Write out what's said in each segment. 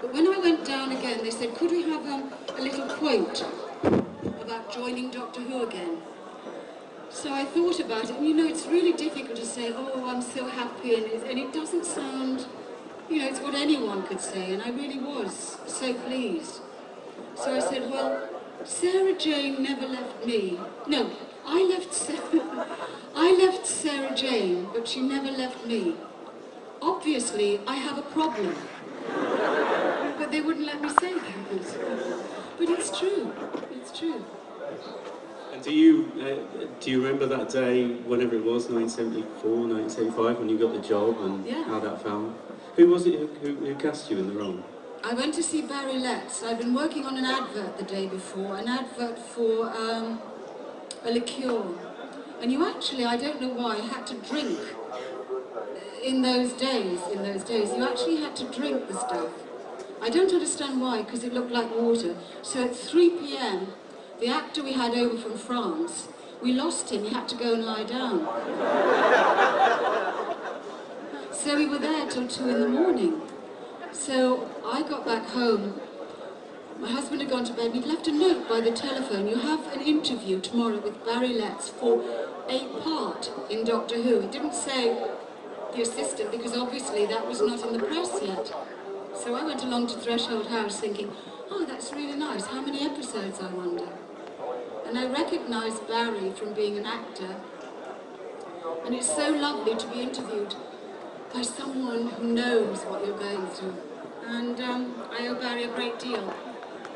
But when I went down again, they said, could we have a little quote about joining Doctor Who again? So I thought about it, and it's really difficult to say, oh, I'm so happy, and it doesn't sound, it's what anyone could say, and I really was so pleased. So I said, well, Sarah Jane never left me. No, I left Sarah Jane, but she never left me. Obviously, I have a problem. But they wouldn't let me say that. But it's true. It's true. And do you remember that day, whenever it was, 1974, 1975, when you got the job and how that felt? Who was it who cast you in the role? I went to see Barry Letts. I'd been working on an advert the day before, an advert for a liqueur. And you actually, I don't know why, had to drink in those days. You actually had to drink the stuff. I don't understand why, because it looked like water. So at 3 p.m, the actor we had over from France, we lost him, he had to go and lie down. So we were there till 2 in the morning. So I got back home, my husband had gone to bed, he'd left a note by the telephone, you have an interview tomorrow with Barry Letts for a part in Doctor Who. It didn't say the assistant, because obviously that was not in the press yet. So I went along to Threshold House thinking, oh, that's really nice, how many episodes, I wonder? And I recognised Barry from being an actor, and it's so lovely to be interviewed by someone who knows what you're going through. And I owe Barry a great deal.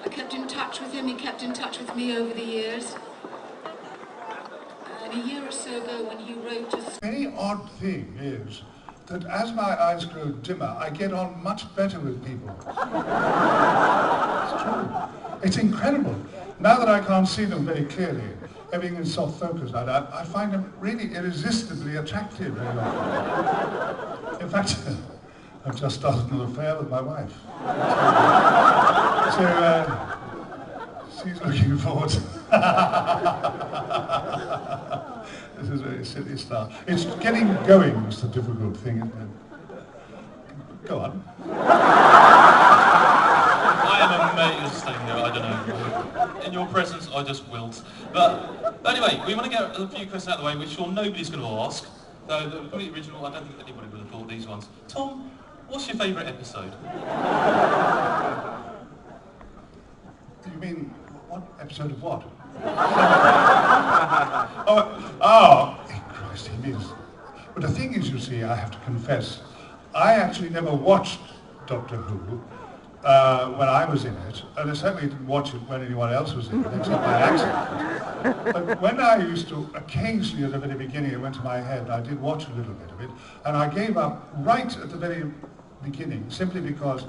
I kept in touch with him, he kept in touch with me over the years. And a year or so ago when he wrote us... The very odd thing is that as my eyes grow dimmer, I get on much better with people. It's true. It's incredible. Now that I can't see them very clearly, everything in soft focus like that, I find them really irresistibly attractive. In fact, I've just started an affair with my wife. So she's looking forward to This is very silly stuff. It's getting going is the difficult thing, isn't it? Go on. I am amazed standing there, I don't know. In your presence, I just wilt. But anyway, we want to get a few questions out of the way, which sure nobody's going to ask. So the pretty original, I don't think anybody would have thought these ones. Tom, what's your favourite episode? You mean, what episode of what? oh, Christ, he means... But the thing is, you see, I have to confess, I actually never watched Doctor Who when I was in it, and I certainly didn't watch it when anyone else was in it, except by accident. But when I used to, occasionally at the very beginning, it went to my head, and I did watch a little bit of it, and I gave up right at the very beginning, simply because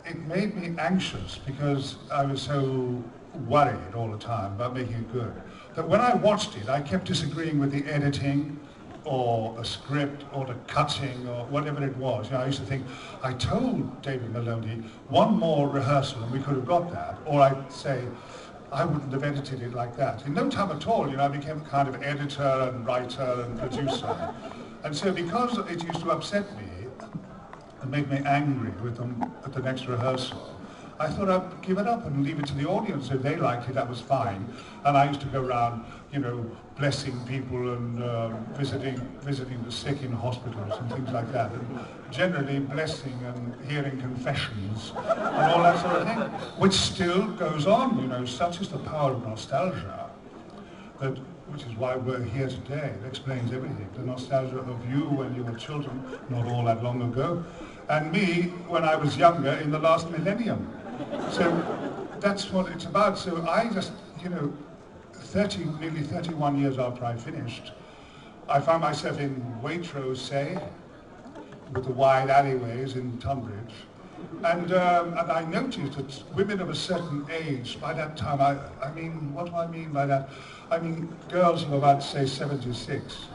it made me anxious, because I was so worried all the time about making it good, that when I watched it, I kept disagreeing with the editing, or a script, or the cutting, or whatever it was. I used to think, I told David Maloney one more rehearsal and we could have got that. Or I'd say, I wouldn't have edited it like that. In no time at all, I became kind of editor and writer and producer. And so because it used to upset me and make me angry with them at the next rehearsal, I thought I'd give it up and leave it to the audience. If they liked it, that was fine. And I used to go around, blessing people and visiting the sick in hospitals and things like that. And generally blessing and hearing confessions and all that sort of thing, which still goes on. Such is the power of nostalgia, which is why we're here today. It explains everything. The nostalgia of you when you were children, not all that long ago, and me when I was younger in the last millennium. So that's what it's about. So I just, nearly 31 years after I finished, I found myself in Waitrose, say, with the wide alleyways in Tunbridge. And I noticed that women of a certain age, by that time, I mean, what do I mean by that? I mean, girls of about, say, 76,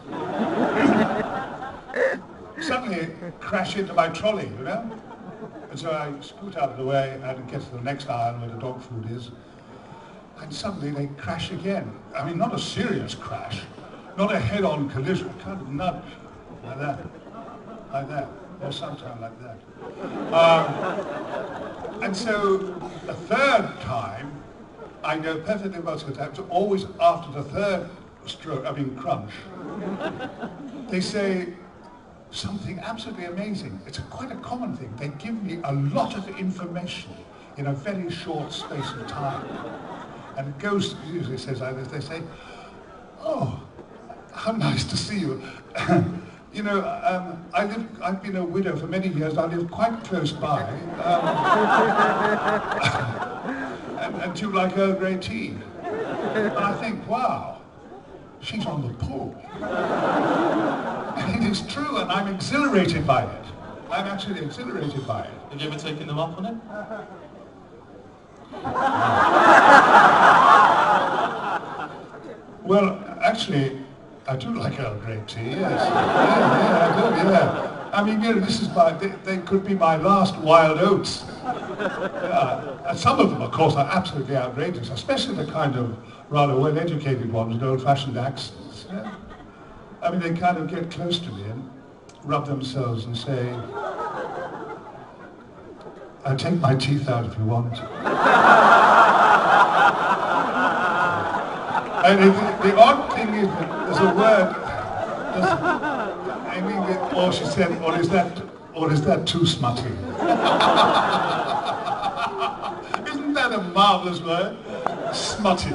suddenly crash into my trolley, And so I scoot out of the way and get to the next aisle where the dog food is. And suddenly they crash again. I mean, not a serious crash, not a head-on collision, a kind of nudge, like that, or sometime like that. And so the third time, I know perfectly well, because that was always after the third crunch. They say something absolutely amazing. It's quite a common thing. They give me a lot of information in a very short space of time. And it goes, usually says like this, they say, oh, how nice to see you. You know, I've been a widow for many years. I live quite close by. And do you like Earl Grey tea? And I think, wow, she's on the pull. It is true, and I'm exhilarated by it. I'm actually exhilarated by it. Have you ever taken them up on it? Well, actually, I do like Earl Grey tea, yes. Yeah, I do, yeah. I mean, you know, this is they could be my last wild oats. Yeah. And some of them, of course, are absolutely outrageous, especially the kind of rather well-educated ones with old-fashioned accents. Yeah? I mean, they kind of get close to me and rub themselves and say, I'll take my teeth out if you want. And the odd thing is that there's a word, I mean, or she said, or is that too smutty? Isn't that a marvelous word? Smutty.